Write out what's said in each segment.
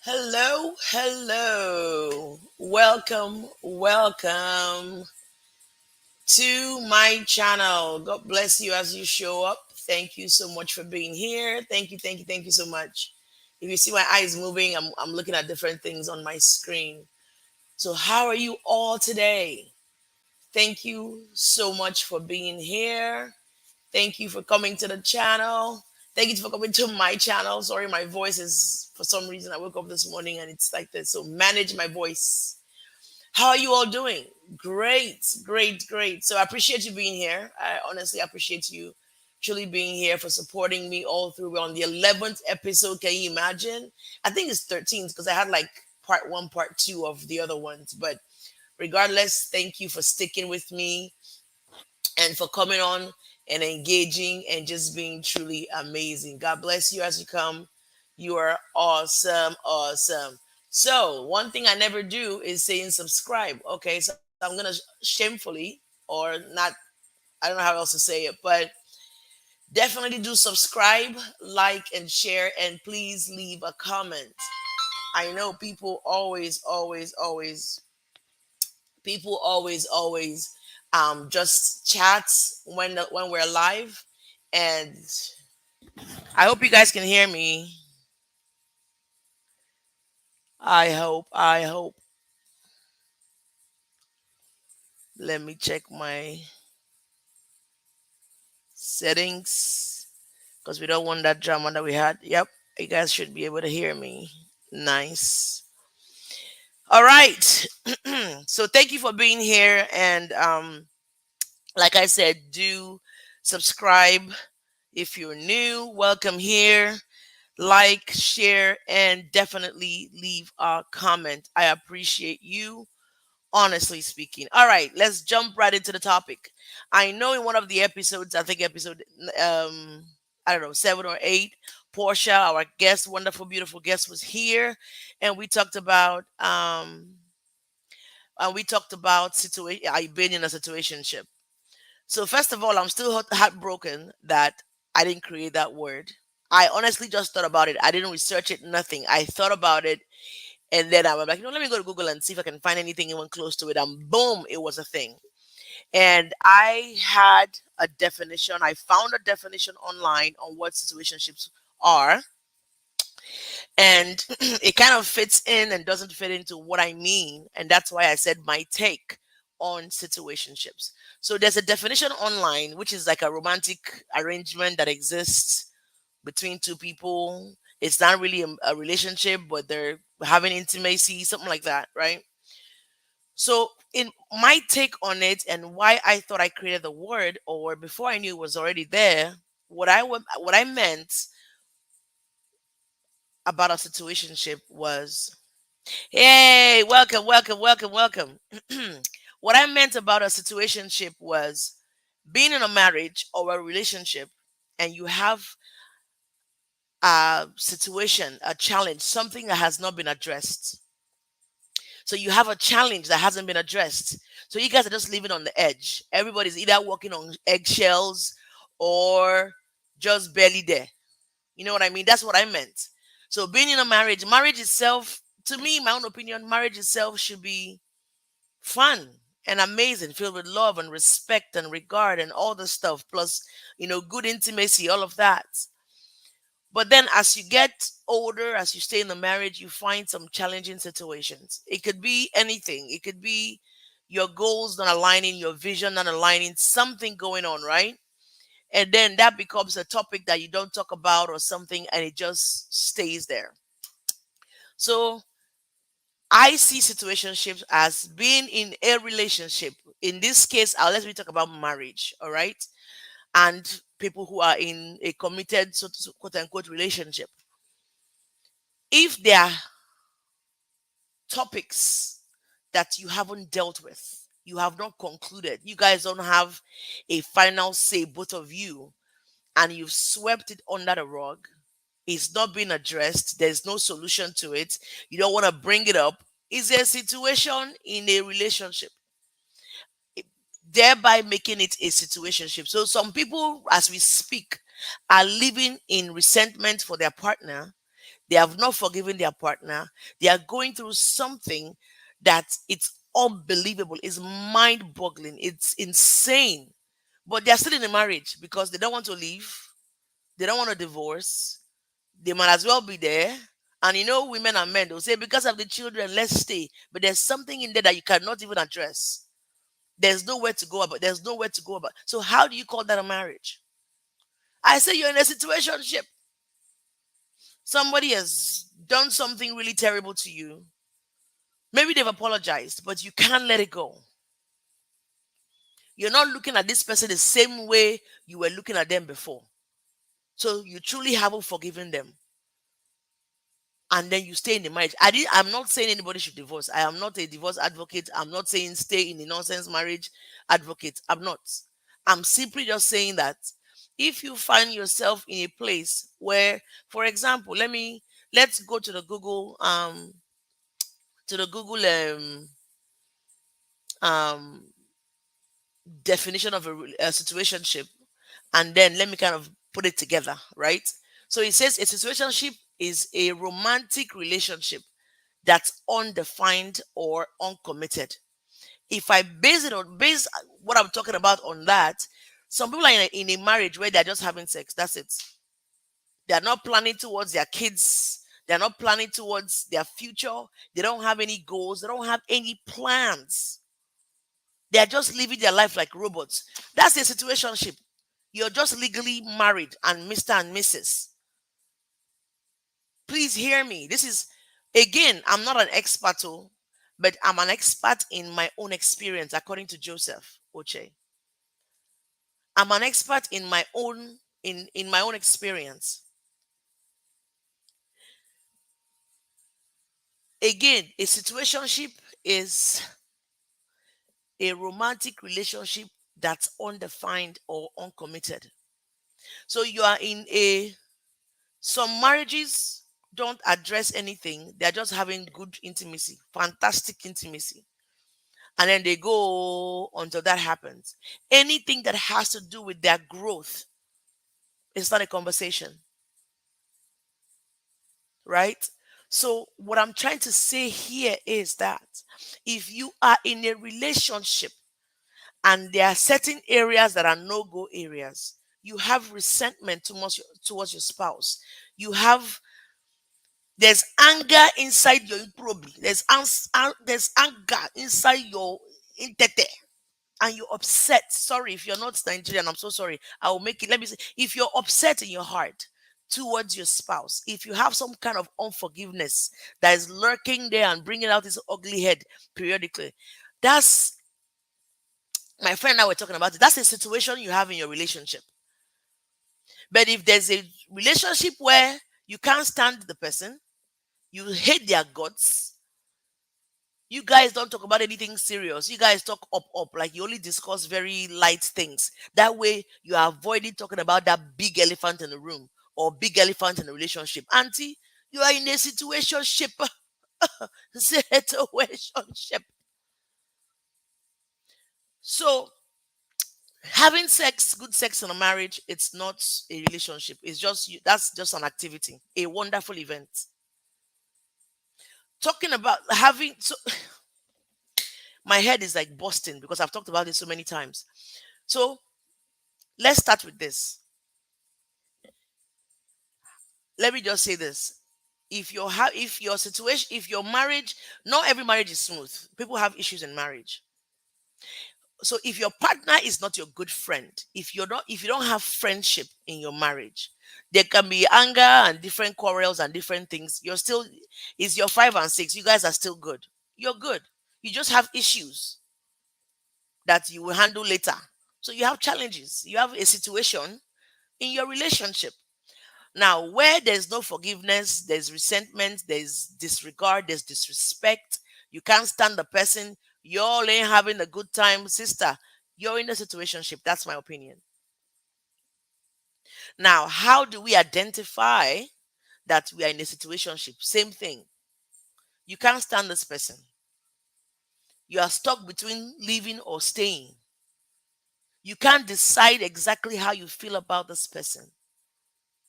Hello, hello. Welcome to my channel. God bless you as you show up. Thank you so much for being here. Thank you so much. If you see my eyes moving, I'm looking at different things on my screen. So, how are you all today? Thank you so much for being here. Thank you for coming to the channel. Thank you for coming to my channel. Sorry, my voice is, for some reason, I woke up this morning and it's like this. So manage my voice. How are you all doing? Great. So I appreciate you being here. I honestly appreciate you truly being here for supporting me all through. We're on the 11th episode. Can you imagine? I think it's 13th because I had like part one, part two of the other ones. But regardless, thank you for sticking with me and for coming on and engaging and just being truly amazing. God bless you as you come. You are awesome. So, one thing I never do is saying subscribe. Okay, so I'm going to shamefully, or not, I don't know how else to say it, but definitely do subscribe, like, and share, and please leave a comment. I know people always just chat when we're live, and I hope you guys can hear me. I hope. Let me check my settings because we don't want that drama that we had. Yep, you guys should be able to hear me. Nice. All right. So thank you for being here, and like I said, do subscribe if you're new. Welcome here. Like, share, and definitely leave a comment. I appreciate you, honestly speaking. All right, let's jump right into the topic. I know in one of the episodes, I think episode I don't know, 7 or 8, Portia, our guest, wonderful, beautiful guest, was here, and we talked about situation. I've been in a situationship. So first of all, I'm still heartbroken that I didn't create that word. I honestly just thought about it. I didn't research it, nothing. I thought about it, and then I was like, let me go to Google and see if I can find anything even close to it. And boom, it was a thing. And I had a definition. I found a definition online on what situationships are, and it kind of fits in and doesn't fit into what I mean. And that's why I said my take on situationships. So there's a definition online, which is like a romantic arrangement that exists between two people. It's not really a relationship, but they're having intimacy, something like that, right? So, in my take on it and why I thought I created the word, or before I knew it was already there, what I meant about a situationship was, hey, welcome. What I meant about a situationship was being in a marriage or a relationship, and you have a situation, a challenge, something that has not been addressed. So you have a challenge that hasn't been addressed. So you guys are just living on the edge. Everybody's either walking on eggshells or just barely there. You know what I mean? That's what I meant. So being in a marriage itself, to me, my own opinion, marriage itself should be fun and amazing, filled with love and respect and regard and all the stuff, plus, good intimacy, all of that. But then as you get older, as you stay in the marriage, you find some challenging situations. It could be anything. It could be your goals not aligning, your vision not aligning, something going on, right? And then that becomes a topic that you don't talk about or something, and it just stays there. So I see situationships as being in a relationship. In this case, let me talk about marriage, all right? And people who are in a committed, quote unquote, relationship. If there are topics that you haven't dealt with, you have not concluded, you guys don't have a final say, both of you, and you've swept it under the rug, it's not being addressed, there's no solution to it, you don't want to bring it up, is there a situation in a relationship, thereby making it a situationship? So some people, as we speak, are living in resentment for their partner. They have not forgiven their partner. They are going through something that it's unbelievable. It's mind boggling. It's insane. But they're still in a marriage because they don't want to leave. They don't want to divorce. They might as well be there. And you know, women and men, they'll say, because of the children, let's stay. But there's something in there that you cannot even address. There's nowhere to go about. There's nowhere to go about. So how do you call that a marriage? I say you're in a situationship. Somebody has done something really terrible to you. Maybe they've apologized, but you can't let it go. You're not looking at this person the same way you were looking at them before. So you truly haven't forgiven them. And then you stay in the marriage. I'm not saying anybody should divorce. I am not a divorce advocate. I'm not saying stay in a nonsense marriage advocate. I'm not. I'm simply just saying that if you find yourself in a place where, for example, let's go to the Google um definition of a situationship, and then let me kind of put it together, right? So it says a situationship is a romantic relationship that's undefined or uncommitted. If I base what I'm talking about on that, some people are in a marriage where they're just having sex. That's it. They're not planning towards their kids. They're not planning towards their future. They don't have any goals. They don't have any plans. They're just living their life like robots. That's a situationship. You're just legally married and Mr. and Mrs. Please hear me. This is, again, I'm not an expert, but I'm an expert in my own experience, according to Joseph Oche. I'm an expert in my own experience. Again, a situationship is a romantic relationship that's undefined or uncommitted. So you are in a some marriages don't address anything. They're just having good intimacy, fantastic intimacy. And then they go until that happens. Anything that has to do with their growth is not a conversation, right? So, what I'm trying to say here is that if you are in a relationship and there are certain areas that are no go areas, you have resentment towards your spouse. You have There's anger inside your probably. There's anger inside your intete, and you're upset. Sorry if you're not Nigerian. I'm so sorry. I will make it. Let me say, if you're upset in your heart towards your spouse, if you have some kind of unforgiveness that is lurking there and bringing out this ugly head periodically, that's my friend and I were talking about it. That's a situation you have in your relationship. But if there's a relationship where you can't stand the person, you hate their guts. You guys don't talk about anything serious. You guys talk up, like you only discuss very light things. That way, you are avoiding talking about that big elephant in the room or big elephant in the relationship. Auntie, you are in a situationship. Situationship. So, having sex, good sex in a marriage, it's not a relationship. It's just you. That's just an activity, a wonderful event. Talking about having so my head is like busting because I've talked about this so many times. So let's start with this. Let me just say this. If your situation, if your marriage, not every marriage is smooth. People have issues in marriage. So if your partner is not your good friend, if you don't have friendship in your marriage, there can be anger and different quarrels and different things. You're still Is your 5 and 6. You guys are still good. You're good. You just have issues that you will handle later. So you have challenges. You have a situation in your relationship. Now, where there's no forgiveness, there's resentment, there's disregard, there's disrespect, you can't stand the person, you're all ain't having a good time, sister, you're in a situationship. That's my opinion. Now, how do we identify that we are in a situationship? Same thing. You can't stand this person. You are stuck between leaving or staying. You can't decide exactly how you feel about this person.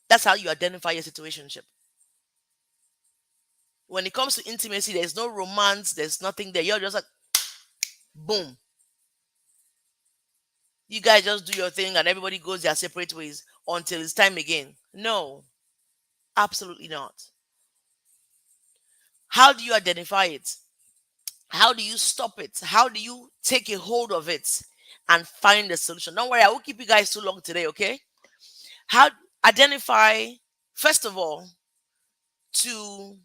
That's how you identify your situationship. When it comes to intimacy, there's no romance, there's nothing there. You're just like, boom. You guys just do your thing and everybody goes their separate ways until it's time again. No, absolutely not. How do you identify it? How do you stop it? How do you take a hold of it and find a solution? Don't worry, I won't keep you guys too long today, okay? How identify, first of all, to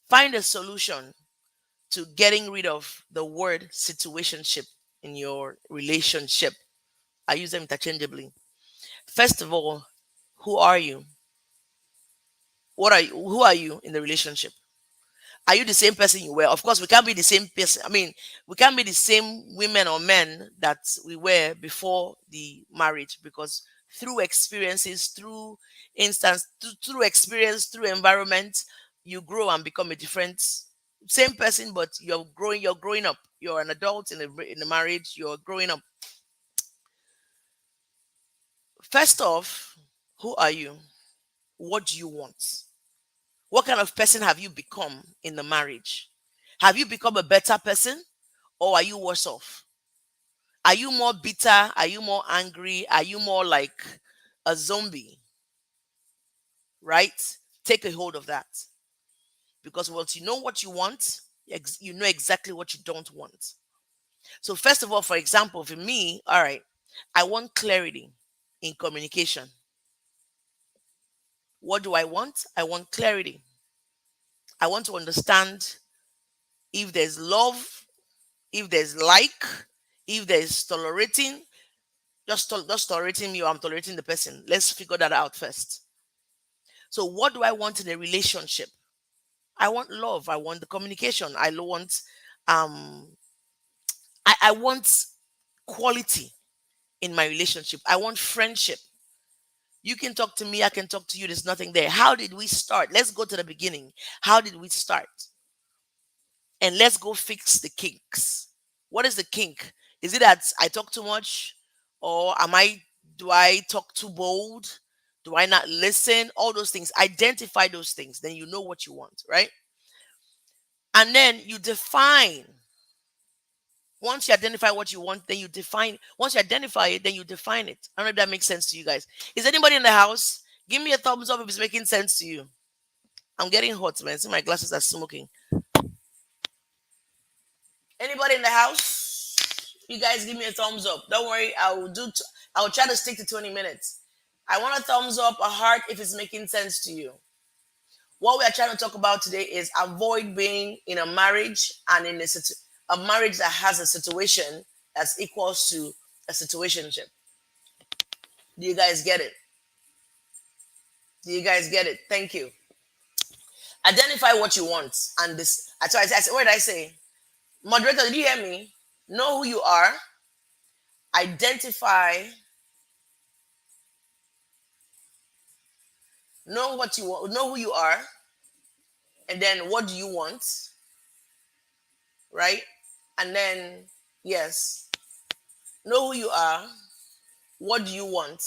find a solution to getting rid of the word situationship in your relationship. I use them interchangeably. First of all, who are you? What are you? Who are you in the relationship? Are you the same person you were? Of course, we can't be the same person. I mean, we can't be the same women or men that we were before the marriage because through experiences, through instance, through experience, through environment, you grow and become a different same person, but you're growing. You're growing up. You're an adult in a marriage. You're growing up. First off, who are you? What do you want? What kind of person have you become in the marriage? Have you become a better person or are you worse off? Are you more bitter? Are you more angry? Are you more like a zombie? Right? Take a hold of that. Because once you know what you want, you know exactly what you don't want. So, first of all, for example, for me, all right, I want clarity in communication. What do I want? I want clarity. I want to understand if there's love, if there's like, if there's tolerating, just tolerating me or I'm tolerating the person. Let's figure that out first. So what do I want in a relationship? I want love. I want the communication. I want um I want quality in my relationship. I want friendship. You can talk to me, I can talk to you. There's nothing there. How did we start? Let's go to the beginning. How did we start? And let's go fix the kinks. What is the kink? Is it that I talk too much? Or do I talk too bold? Do I not listen? All those things. Identify those things. Then you know what you want, right? And then you define. Once you identify what you want, then you define. Once you identify it, then you define it. I don't know if that makes sense to you guys. Is anybody in the house? Give me a thumbs up if it's making sense to you. I'm getting hot, man. See, my glasses are smoking. Anybody in the house? You guys give me a thumbs up. Don't worry, I will try to stick to 20 minutes. I want a thumbs up, a heart if it's making sense to you. What we are trying to talk about today is avoid being in a marriage and in a marriage that has a situation that's equals to a situationship. Do you guys get it? Do you guys get it? Thank you. Identify what you want. And this, I said, what did I say? Moderator, did you hear me? Know who you are. Identify. Know what you want. Know who you are. And then what do you want? Right? And then, yes, know who you are. What do you want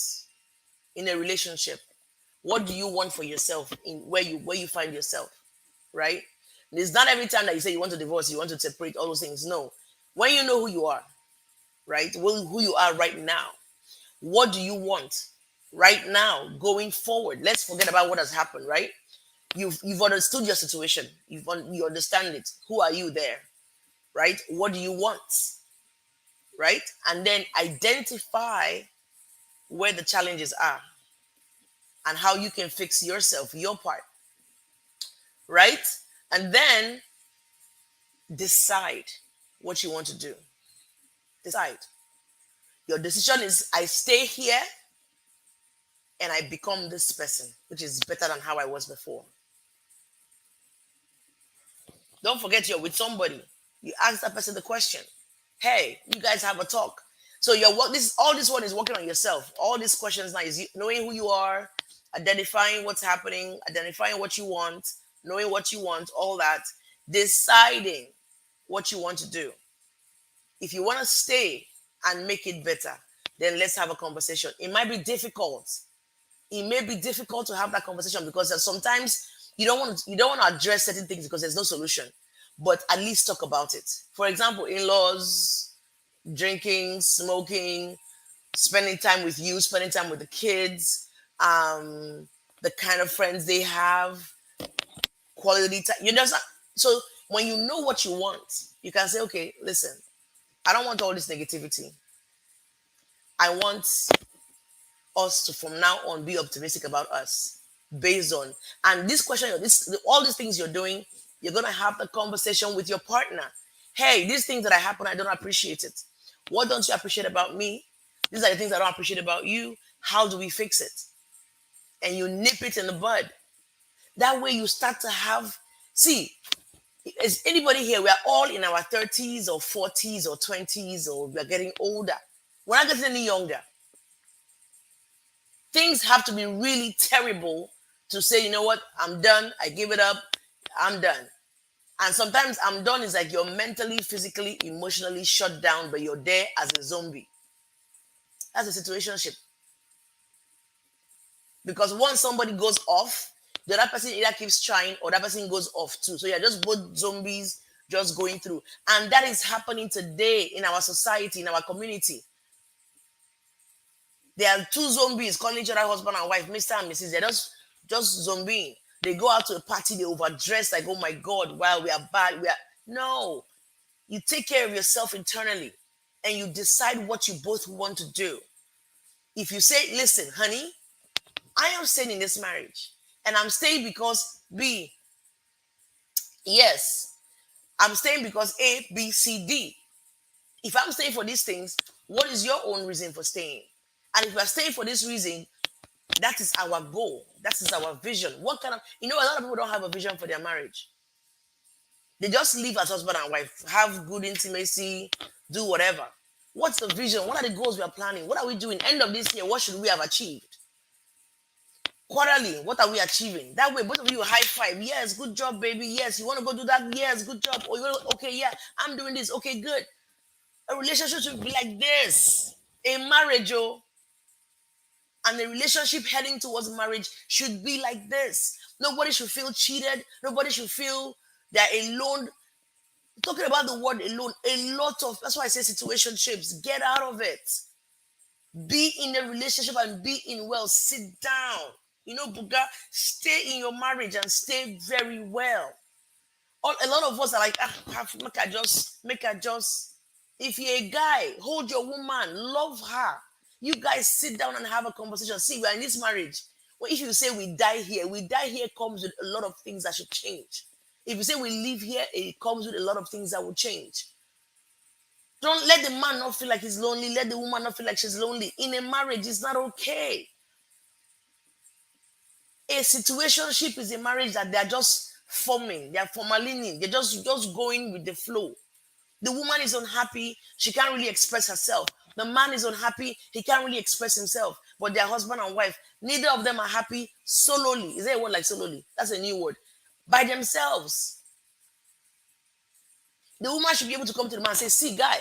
in a relationship? What do you want for yourself in where you find yourself? Right? And it's not every time that you say you want to divorce, you want to separate, all those things. No. When you know who you are, right? Who you are right now. What do you want right now going forward? Let's forget about what has happened, right? You've understood your situation. You understand it. Who are you there? Right? What do you want? Right? And then identify where the challenges are and how you can fix yourself, your part. Right? And then decide what you want to do. Decide. Your decision is I stay here and I become this person, which is better than how I was before. Don't forget you're with somebody. You ask that person the question. Hey, you guys have a talk. So all this one is working on yourself. All these questions now is knowing who you are, identifying what's happening, identifying what you want, knowing what you want, all that, deciding what you want to do. If you want to stay and make it better, then let's have a conversation. It might be difficult. It may be difficult to have that conversation because sometimes You don't want to address certain things because there's no solution, but at least talk about it. For example, in-laws, drinking, smoking, spending time with you, spending time with the kids, um, the kind of friends they have, quality time. You just so when you know what you want, you can say, okay, listen, I don't want all this negativity. I want us to from now on be optimistic about us based on and this question, this all these things you're doing, you're gonna have the conversation with your partner. Hey, these things that I happen, I don't appreciate it. What don't you appreciate about me? These are the things I don't appreciate about you. How do we fix it? And you nip it in the bud. That way you start to have see, is anybody here? We are all in our 30s or 40s or 20s, or we are getting older. We're not getting any younger. Things have to be really terrible to say, you know what, I'm done, I give it up, I'm done. And sometimes I'm done is like you're mentally, physically, emotionally shut down, but you're there as a zombie. That's a situationship. Because once somebody goes off, the other person either keeps trying or that person goes off too. So you're just both zombies just going through. And that is happening today in our society, in our community. There are two zombies calling each other husband and wife, Mr. and Mrs. They're just zombieing. They go out to a party, they overdress like, oh my God, while we are bad, we are no. You take care of yourself internally and you decide what you both want to do. If you say, listen, honey, I am staying in this marriage and I'm staying because B, yes, I'm staying because A, B, C, D. If I'm staying for these things, what is your own reason for staying? And if we're staying for this reason, that is our goal. That is our vision. What kind of, a lot of people don't have a vision for their marriage. They just live as husband and wife, have good intimacy, do whatever. What's the vision? What are the goals we are planning? What are we doing? End of this year, what should we have achieved? Quarterly, what are we achieving? That way, both of you high five. Yes, good job, baby. Yes, you want to go do that? Yes, good job. Or okay, yeah, I'm doing this. Okay, good. A relationship should be like this. A marriage, oh, and a relationship heading towards marriage should be like this. Nobody should feel cheated. Nobody should feel they're alone. Talking about the word alone, a lot of that's why I say situationships. Get out of it. Be in a relationship and be in well. Sit down. Buga, stay in your marriage and stay very well. A lot of us are like, make her just. If you're a guy, hold your woman, love her. You guys sit down and have a conversation. See, we're in this marriage. Well, if you say we die here comes with a lot of things that should change. If you say we live here, it comes with a lot of things that will change. Don't let the man not feel like he's lonely. Let the woman not feel like she's lonely. In a marriage, it's not okay. A situationship is a marriage that they're just forming. They're formalini. They're just going with the flow. The woman is unhappy. She can't really express herself. The man is unhappy. He can't really express himself. But they're husband and wife. Neither of them are happy solely. Is there a word like solely? That's a new word. By themselves. The woman should be able to come to the man and say, see, guy,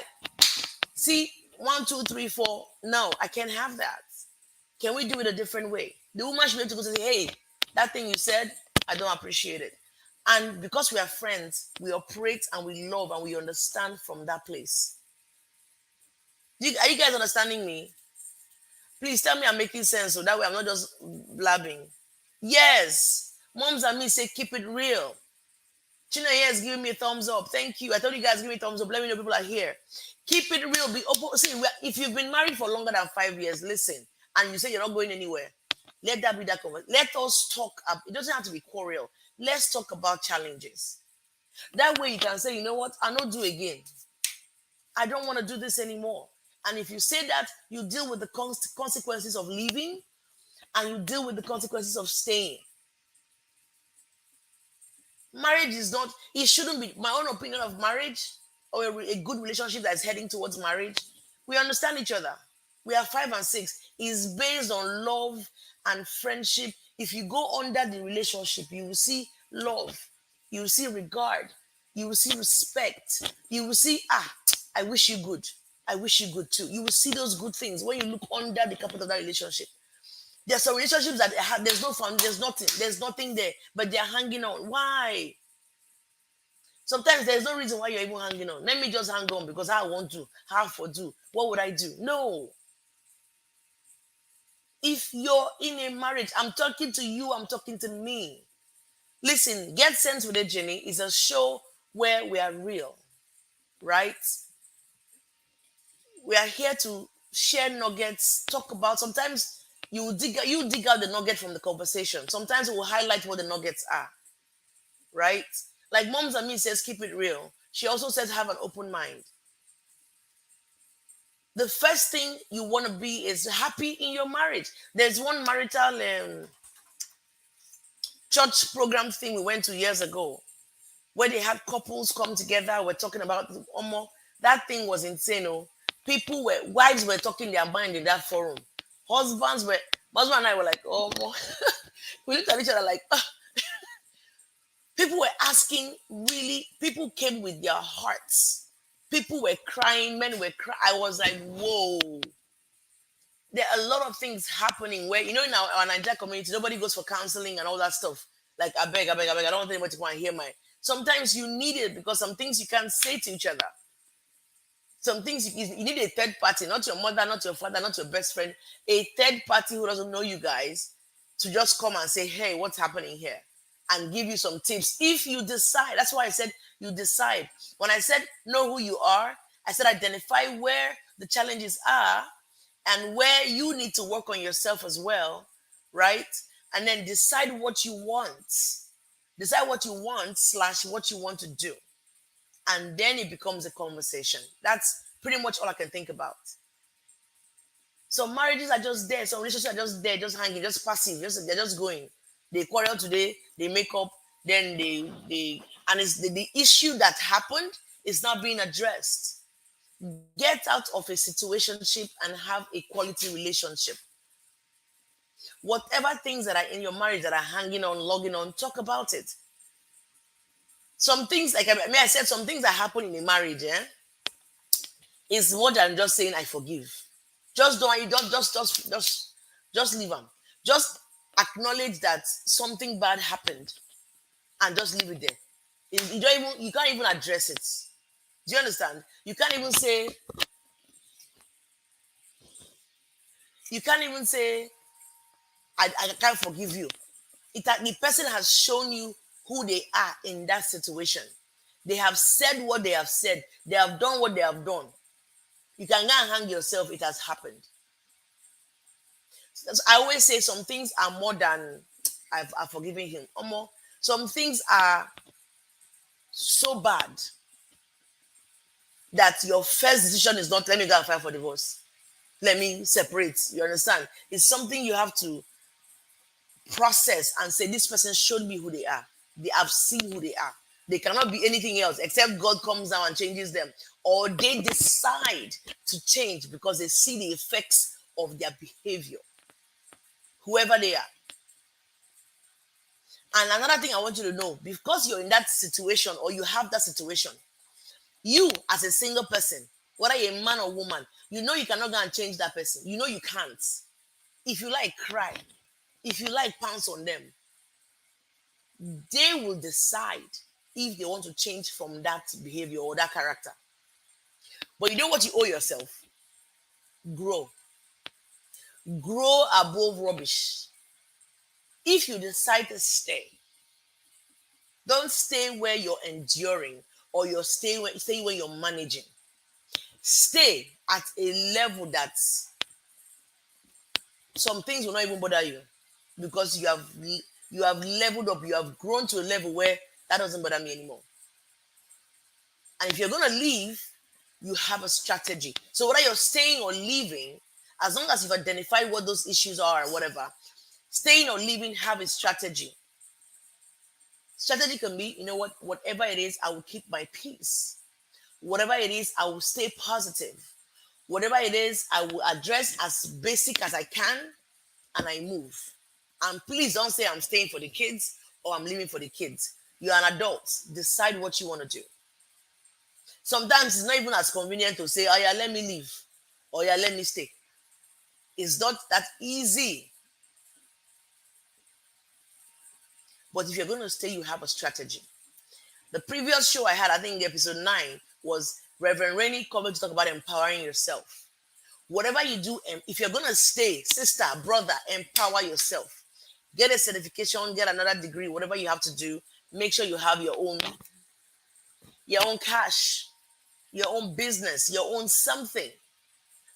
see, 1, 2, 3, 4. No, I can't have that. Can we do it a different way? The woman should be able to go and say, hey, that thing you said, I don't appreciate it. And because we are friends, we operate and we love and we understand from that place. Are you guys understanding me? Please tell me I'm making sense so that way I'm not just blabbing. Yes. Moms and me say keep it real. Chino here is giving me a thumbs up. Thank you. I told you guys give me a thumbs up. Let me know people are here. Keep it real. Be open. See, if you've been married for longer than 5 years, listen, and you say you're not going anywhere, let that be that conversation. Let us talk. It doesn't have to be quarrel. Let's talk about challenges. That way you can say, you know what? I'll not do again. I don't want to do this anymore. And if you say that, you deal with the consequences of leaving and you deal with the consequences of staying. Marriage is not, it shouldn't be, my own opinion of marriage or a good relationship that's heading towards marriage. We understand each other. We are 5 and 6. Is based on love and friendship. If you go under the relationship, you will see love, you will see regard, you will see respect, you will see, I wish you good. I wish you good too. You will see those good things when you look under the carpet of that relationship. There's some relationships that there's no fun, there's nothing there, but they're hanging on. Why? Sometimes there's no reason why you're even hanging on. Let me just hang on because I want to. How for do? What would I do? No. If you're in a marriage, I'm talking to you, I'm talking to me. Listen, Get Sense with a Jenny is a show where we are real, right? We are here to share nuggets, talk about. Sometimes you dig out the nugget from the conversation. Sometimes we'll highlight what the nuggets are, right? Like Moms and Me says, keep it real. She also says have an open mind. The first thing you want to be is happy in your marriage. There's one marital church program thing we went to years ago where they had couples come together. We're talking about Omo. That thing was insane. Oh, wives were talking their mind in that forum. Husbands were, husband and I were like, oh, we looked at each other like, ah. People were asking, really, people came with their hearts. People were crying, men were crying. I was like, whoa. There are a lot of things happening where, in our Nigeria community, nobody goes for counseling and all that stuff. Like, I beg, I don't want anybody to go and hear my. Sometimes you need it because some things you can't say to each other. Some things you need a third party, not your mother, not your father, not your best friend, a third party who doesn't know you guys to just come and say, hey, what's happening here? And give you some tips. If you decide, that's why I said you decide. When I said know who you are, I said identify where the challenges are and where you need to work on yourself as well, right? And then decide what you want. Decide what you want slash what you want to do. And then it becomes a conversation. That's pretty much all I can think about. Some marriages are just there, some relationships are just there, just hanging, just passive, they're just going. They quarrel today, they make up, then they and it's the issue that happened is not being addressed. Get out of a situationship and have a quality relationship. Whatever things that are in your marriage that are hanging on, logging on, talk about it. Some things, like I said, some things that happen in a marriage, is more than just saying I forgive. Just don't you don't just leave them. Just acknowledge that something bad happened and just leave it there. You can't even address it. Do you understand? You can't even say I can't forgive you. The person has shown you who they are in that situation. They have said what they have said. They have done what they have done. You can go and hang yourself. It has happened. I always say some things are more than I've forgiven him. Or more, some things are so bad that your first decision is not let me go and file for divorce. Let me separate. You understand? It's something you have to process and say, this person showed me who they are. They have seen who they are. They cannot be anything else except God comes down and changes them. Or they decide to change because they see the effects of their behavior, whoever they are. And another thing I want you to know, because you're in that situation or you have that situation, you as a single person, whether you're a man or woman, you know you cannot go and change that person. You know you can't. If you like, cry. If you like, pounce on them. They will decide if they want to change from that behavior or that character. But you know what you owe yourself? Grow. Grow above rubbish. If you decide to stay, don't stay where you're enduring or stay where you're managing. Stay at a level that some things will not even bother you because you have leveled up, you have grown to a level where that doesn't bother me anymore. And if you're gonna leave, you have a strategy. So whether you're staying or leaving, as long as you've identified what those issues are or whatever, staying or leaving, have a strategy. Strategy can be, whatever it is, I will keep my peace. Whatever it is, I will stay positive. Whatever it is, I will address as basic as I can and I move. And please don't say I'm staying for the kids or I'm leaving for the kids. You're an adult. Decide what you want to do. Sometimes it's not even as convenient to say, oh yeah, let me leave. Or yeah, let me stay. It's not that easy. But if you're going to stay, you have a strategy. The previous show I had, I think episode 9, was Reverend Rainey coming to talk about empowering yourself. Whatever you do, and if you're going to stay, sister, brother, empower yourself. Get a certification, get another degree, whatever you have to do. Make sure you have your own cash, your own business, your own something.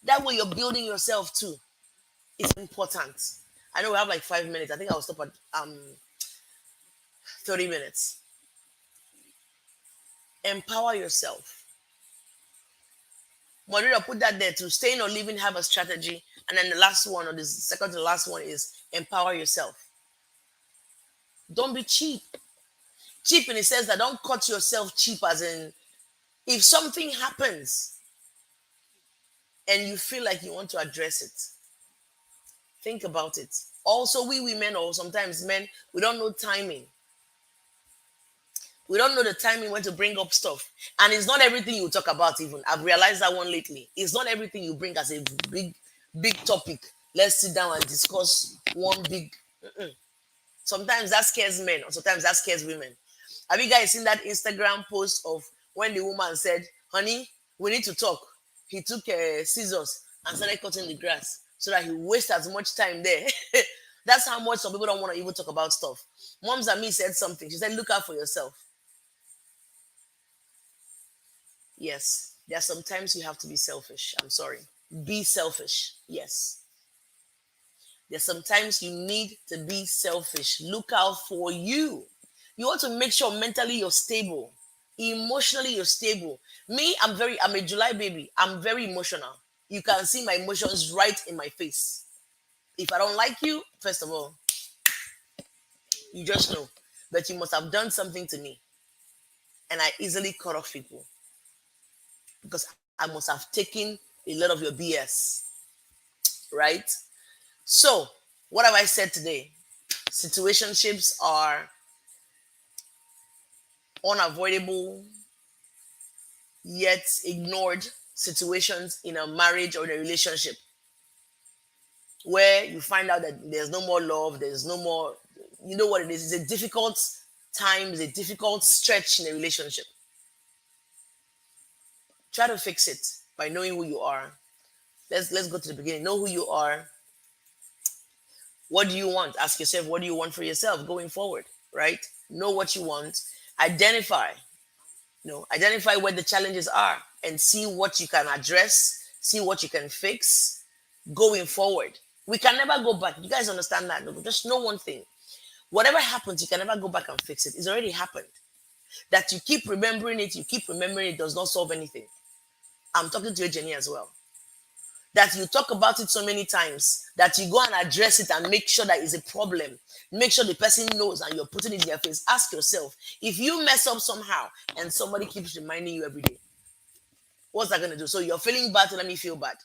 That way you're building yourself too. It's important. I know we have like 5 minutes. I think I'll stop at 30 minutes. Empower yourself. Moderator, put that there too. Staying or leaving, have a strategy. And then the last one, or the second to the last one, is empower yourself. Don't be cheap. Cheap in the sense that don't cut yourself cheap, as in, if something happens and you feel like you want to address it, think about it. Also, we women, or sometimes men, we don't know timing. We don't know the timing when to bring up stuff. And it's not everything you talk about, even. I've realized that one lately. It's not everything you bring as a big topic. Let's sit down and discuss one big. Sometimes that scares men, or sometimes that scares women. Have you guys seen that Instagram post of when the woman said, "Honey, we need to talk"? He took scissors and started cutting the grass so that he wastes as much time there. That's how much some people don't want to even talk about stuff. Moms and me said something. She said, "Look out for yourself." Yes, there are sometimes you have to be selfish. I'm sorry. Be selfish. Yes. There's sometimes you need to be selfish. Look out for you. You want to make sure mentally you're stable. Emotionally you're stable. Me, I'm a July baby. I'm very emotional. You can see my emotions right in my face. If I don't like you, first of all, you just know that you must have done something to me. And I easily cut off people because I must have taken a lot of your BS. Right? So, what have I said today? Situationships are unavoidable yet ignored situations in a marriage or in a relationship where you find out that there's no more love, there's no more, you know what it is. It's a difficult time, it's a difficult stretch in a relationship. Try to fix it by knowing who you are. Let's go to the beginning. Know who you are. What do you want? Ask yourself, what do you want for yourself going forward? Right? Know what you want. Identify. Identify where the challenges are and see what you can address, see what you can fix going forward. We can never go back. You guys understand that? No, just know one thing. Whatever happens, you can never go back and fix it. It's already happened. That you keep remembering it, does not solve anything. I'm talking to you, Jenny, as well. That you talk about it so many times that you go and address it and make sure that it's a problem. Make sure the person knows and you're putting it in their face. Ask yourself, if you mess up somehow and somebody keeps reminding you every day, what's that going to do? So you're feeling bad to let me feel bad.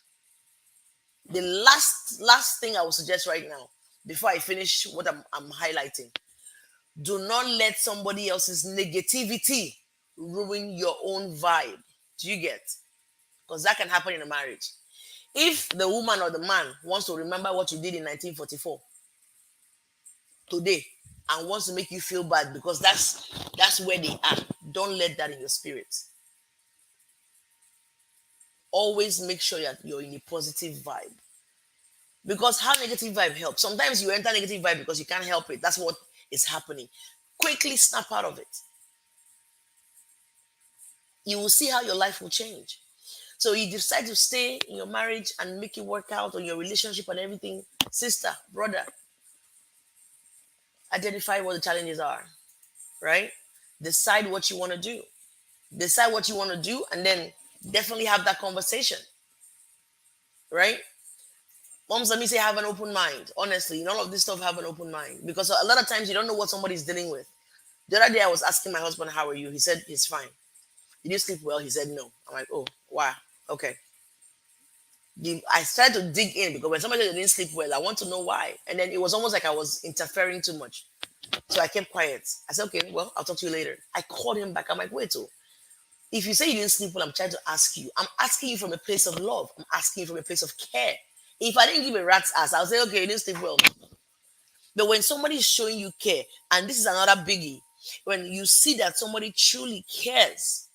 The last thing I will suggest right now, before I finish what I'm highlighting, do not let somebody else's negativity ruin your own vibe. Do you get? Because that can happen in a marriage. If the woman or the man wants to remember what you did in 1944 today and wants to make you feel bad because that's where they are, don't let that in your spirit. Always make sure that you're in a positive vibe. Because how negative vibe helps? Sometimes you enter negative vibe because you can't help it. That's what is happening. Quickly snap out of it. You will see how your life will change. So you decide to stay in your marriage and make it work out on your relationship and everything. Sister, brother, identify what the challenges are, right? Decide what you want to do. Decide what you want to do and then definitely have that conversation, right? Moms, let me say have an open mind. Honestly, none of this stuff have an open mind because a lot of times you don't know what somebody's dealing with. The other day I was asking my husband, how are you? He said he's fine. Did you sleep well? He said no. I'm like, oh, wow. Okay. I started to dig in because when somebody said they didn't sleep well, I want to know why. And then it was almost like I was interfering too much. So I kept quiet. I said, okay, well, I'll talk to you later. I called him back. I'm like, wait, oh, if you say you didn't sleep well, I'm trying to ask you. I'm asking you from a place of love. I'm asking you from a place of care. If I didn't give a rat's ass, I'll say, okay, you didn't sleep well. But when somebody is showing you care, and this is another biggie, when you see that somebody truly cares,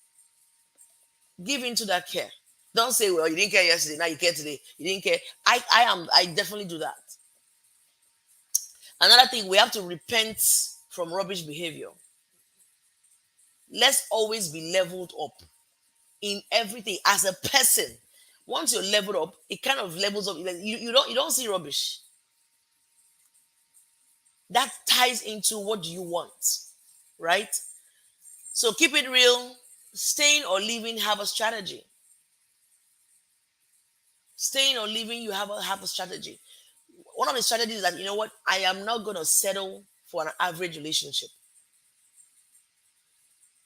give into that care. Don't say, well, you didn't care yesterday, now you care today. You didn't care. I definitely do that. Another thing, we have to repent from rubbish behavior. Let's always be leveled up in everything as a person. Once you're leveled up, it kind of levels up. Like, you don't see rubbish. That ties into what do you want, right? So keep it real. Staying or leaving, have a strategy. Staying or leaving, you have a strategy. One of the strategies is that, you know what, I am not going to settle for an average relationship.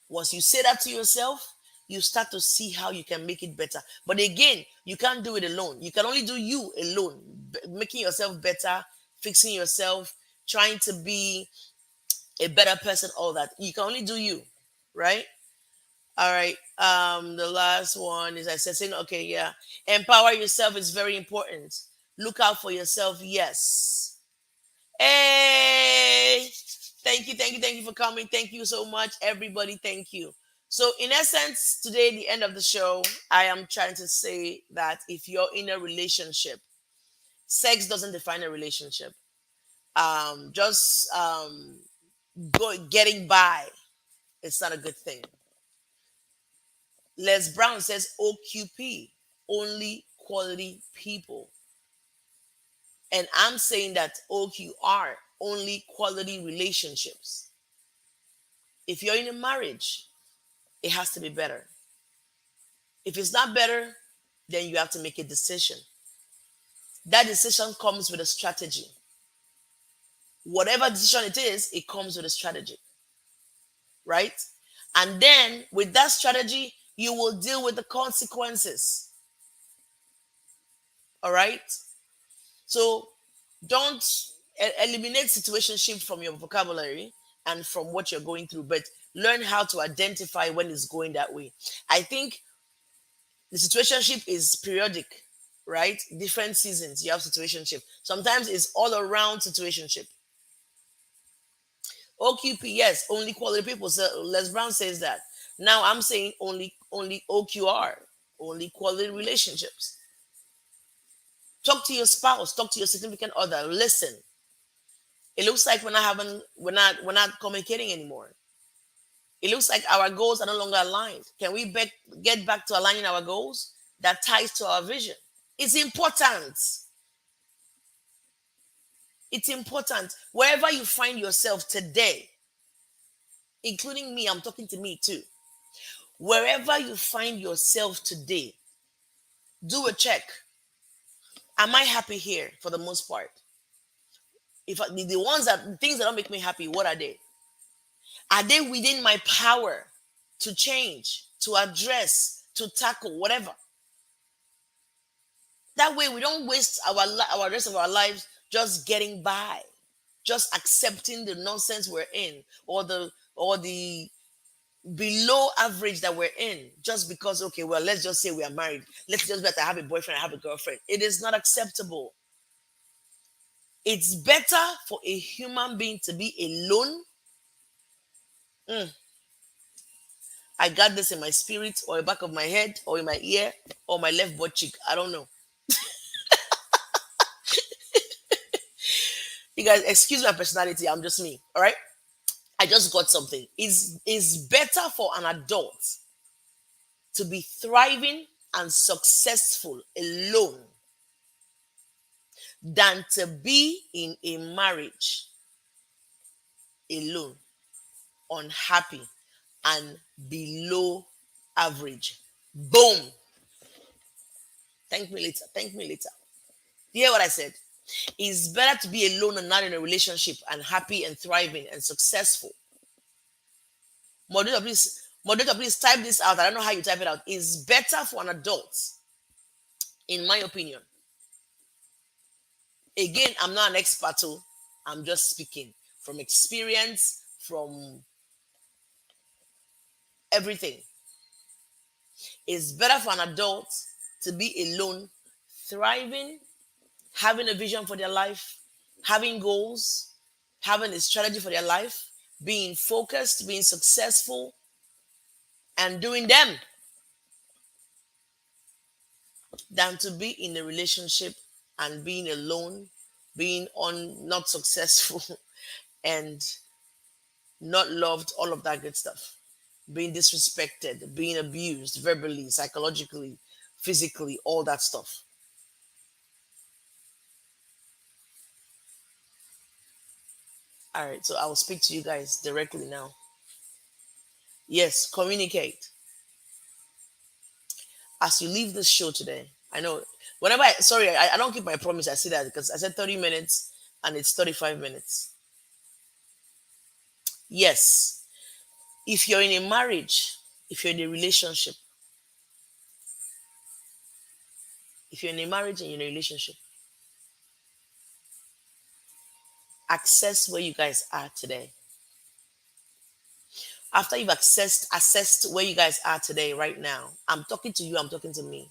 Once you say that to yourself, you start to see how you can make it better. But again, you can't do it alone. You can only do you alone, making yourself better, fixing yourself, trying to be a better person, all that. You can only do you, right? All right. The last one is I said, saying, okay, yeah. Empower yourself is very important. Look out for yourself, yes. Hey, thank you for coming. Thank you so much, everybody. Thank you. So, in essence, today, the end of the show, I am trying to say that if you're in a relationship, sex doesn't define a relationship. Just getting by, it's not a good thing. Les Brown says OQP, only quality people. And I'm saying that OQR, only quality relationships. If you're in a marriage, it has to be better. If it's not better, then you have to make a decision. That decision comes with a strategy. Whatever decision it is, it comes with a strategy, right? And then with that strategy, you will deal with the consequences. All right? So don't eliminate situationship from your vocabulary and from what you're going through, but learn how to identify when it's going that way. I think the situationship is periodic, right? Different seasons you have situationship. Sometimes it's all around situationship. OQP, yes, only quality people. So Les Brown says that. Now I'm saying only OQR, only quality relationships. Talk to your spouse, talk to your significant other. Listen. It looks like we're not communicating anymore. It looks like our goals are no longer aligned. Can we get back to aligning our goals? That ties to our vision. It's important. It's important. Wherever you find yourself today, including me, I'm talking to me too. Wherever you find yourself today, do a check. Am I happy here for the most part? If the ones that the things that don't make me happy, what are they? Are they within my power to change, to address, to tackle, whatever? That way, we don't waste our rest of our lives just getting by, just accepting the nonsense we're in, or the below average that we're in, just because, okay, well, let's just say we are married. Let's just better have a boyfriend, I have a girlfriend. It is not acceptable. It's better for a human being to be alone. Mm, I got this in my spirit, or the back of my head, or in my ear, or my left butt cheek. I don't know. You guys, excuse my personality. I'm just me. All right. I just got something. Is better for an adult to be thriving and successful alone than to be in a marriage alone, unhappy, and below average. Boom. Thank me later. Thank me later. You hear what I said? It's better to be alone and not in a relationship and happy and thriving and successful. Moderator, please type this out. I don't know how you type it out. It's better for an adult, in my opinion. Again, I'm not an expert, too. I'm just speaking from experience, from everything. It's better for an adult to be alone, thriving, having a vision for their life, having goals, having a strategy for their life, being focused, being successful, and doing them than to be in a relationship and being alone, being on not successful and not loved, all of that good stuff. Being disrespected, being abused verbally, psychologically, physically, all that stuff. All right, so I will speak to you guys directly now. Yes, communicate. As you leave this show today, I know whenever sorry, I don't keep my promise. I say that because I said 30 minutes and it's 35 minutes. Yes, if you're in a marriage, if you're in a relationship, if you're in a marriage and you're in a relationship, access where you guys are today. After you've assessed where you guys are today, right now, I'm talking to you, I'm talking to me.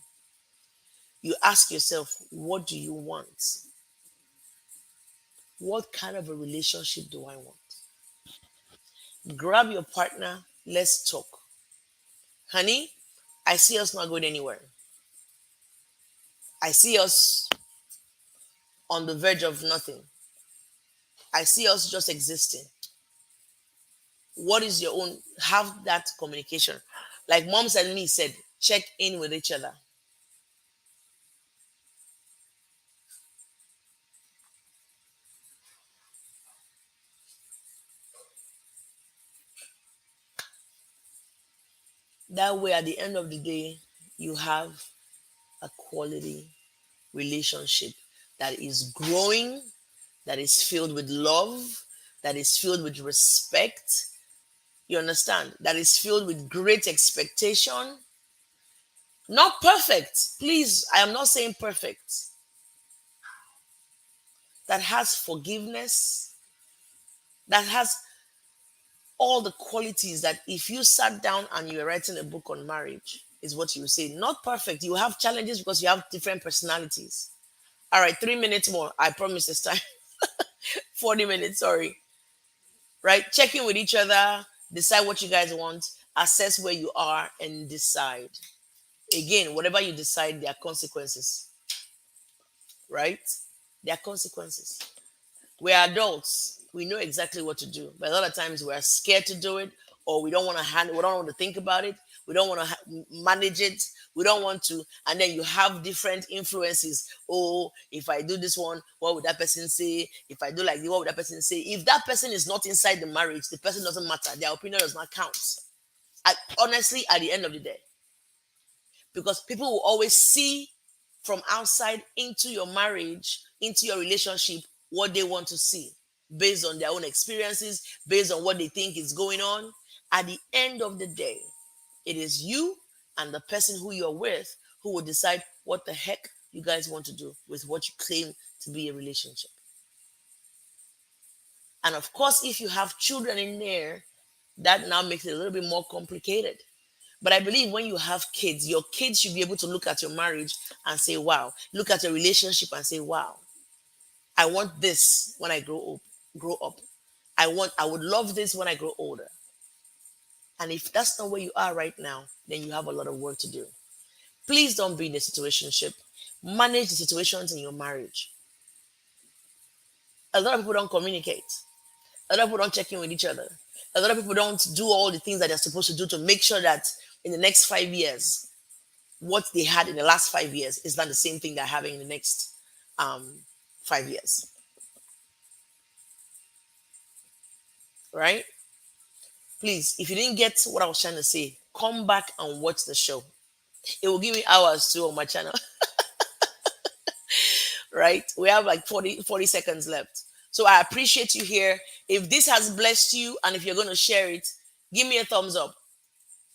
You ask yourself, what do you want? What kind of a relationship do I want? Grab your partner, let's talk. Honey, I see us not going anywhere. I see us on the verge of nothing. I see us just existing. What is your own? Have that communication. Like moms and me said, check in with each other. That way, at the end of the day, you have a quality relationship that is growing, that is filled with love, that is filled with respect. You understand? That is filled with great expectation. Not perfect. Please, I am not saying perfect. That has forgiveness, that has all the qualities that if you sat down and you were writing a book on marriage, is what you would say. Not perfect. You have challenges because you have different personalities. All right, 3 minutes more. I promise this time. 40 minutes, sorry. Right? Check in with each other, decide what you guys want, assess where you are, and decide. Again, whatever you decide, there are consequences, right? There are consequences. We're adults. We know exactly what to do. But a lot of times we're scared to do it, or we don't want to handle, we don't want to think about it. We don't want to manage it. We don't want to. And then you have different influences. Oh, if I do this one, what would that person say? If I do like this, what would that person say? If that person is not inside the marriage, the person doesn't matter. Their opinion does not count. Honestly, at the end of the day, because people will always see from outside into your marriage, into your relationship, what they want to see based on their own experiences, based on what they think is going on. At the end of the day, it is you and the person who you're with who will decide what the heck you guys want to do with what you claim to be a relationship. And of course, if you have children in there, that now makes it a little bit more complicated. But I believe when you have kids, your kids should be able to look at your marriage and say, wow. Look at your relationship and say, wow, I want this when I grow up. I would love this when I grow older. And if that's not where you are right now, then you have a lot of work to do. Please don't be in a situationship. Manage the situations in your marriage. A lot of people don't communicate. A lot of people don't check in with each other. A lot of people don't do all the things that they're supposed to do to make sure that in the next 5 years, what they had in the last 5 years is not the same thing they're having in the next 5 years. Right? Please, if you didn't get what I was trying to say, come back and watch the show. It will give me hours too on my channel. Right? We have like 40 seconds left. So I appreciate you here. If this has blessed you and if you're going to share it, give me a thumbs up.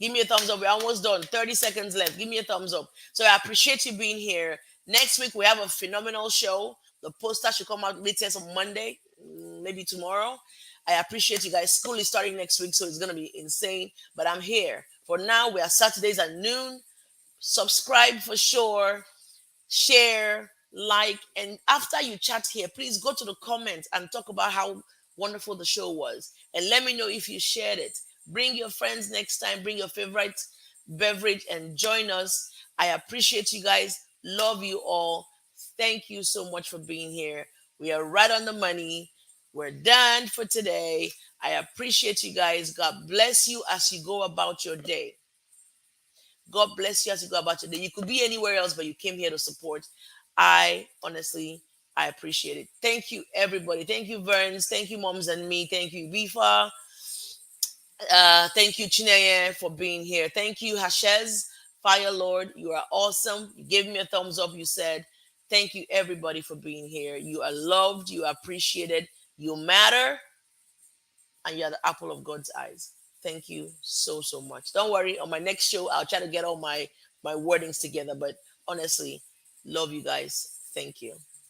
Give me a thumbs up. We're almost done. 30 seconds left. Give me a thumbs up. So I appreciate you being here. Next week, we have a phenomenal show. The poster should come out latest on Monday, maybe tomorrow. I appreciate you guys. School is starting next week, so it's going to be insane. But I'm here. For now, we are Saturdays at noon. Subscribe for sure. Share, like, and after you chat here, please go to the comments and talk about how wonderful the show was. And let me know if you shared it. Bring your friends next time, bring your favorite beverage and join us. I appreciate you guys. Love you all. Thank you so much for being here. We are right on the money. We're done for today. I appreciate you guys. God bless you as you go about your day. God bless you as you go about your day. You could be anywhere else, but you came here to support. I honestly, I appreciate it. Thank you, everybody. Thank you, Verns. Thank you, Moms and Me. Thank you, Bifa. Thank you, Chineye, for being here. Thank you, Hashez, Fire Lord. You are awesome. You gave me a thumbs up. You said, thank you, everybody, for being here. You are loved. You are appreciated. You matter. And you're the apple of God's eyes. Thank you so, so much. Don't worry. On my next show, I'll try to get all my wordings together. But honestly, love you guys. Thank you.